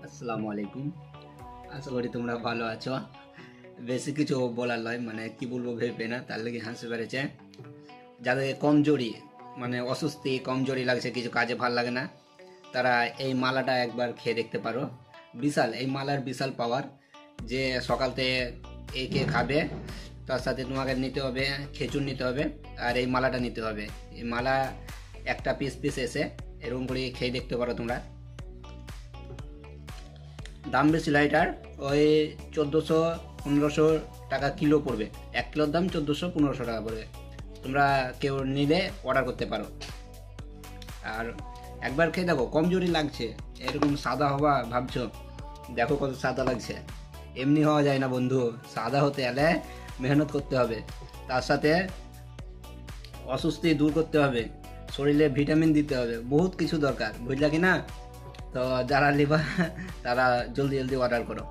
আসসালামু আলাইকুম। আশা করি তোমরা ভালো আছো। বেশি কিছু বলার নয়, মানে কি বলবো ভেবে না, তার লেগে হাসি পেরেছে। যাদের কমজোরি, মানে অসুস্থি কমজোরি লাগছে, কিছু কাজে ভাল লাগে না, তারা এই মালাটা একবার খেয়ে দেখতে পারো। বিশাল এই মালার বিশাল পাওয়ার। যে সকালতে একে খাবে, তার সাথে তোমাকে নিতে হবে খেজুর নিতে হবে, আর এই মালাটা নিতে হবে। এই মালা একটা পিস পিস এসে এরকম করে খেয়ে দেখতে পারো তোমরা। দাম বেশি লাইটার, ওই 1400-1500 টাকা কিলো পড়বে। 1 কিলোর দাম 1400-1500 টাকা পড়বে। তোমরা কেউ নিলে অর্ডার করতে পারো। আর একবার খেয়ে দেখো, কমজোরি লাগছে এরকম সাদা হওয়া ভাবছো, দেখো কত সাদা লাগছে। এমনি হওয়া যায় না বন্ধু, সাদা হতে গেলে মেহনত করতে হবে, তার সাথে অসুস্থি দূর করতে হবে, শরীরে ভিটামিন দিতে হবে, বহুত কিছু দরকার, বুঝলা কি না? তো যারা লিবা তারা জলদি জলদি অর্ডার করো।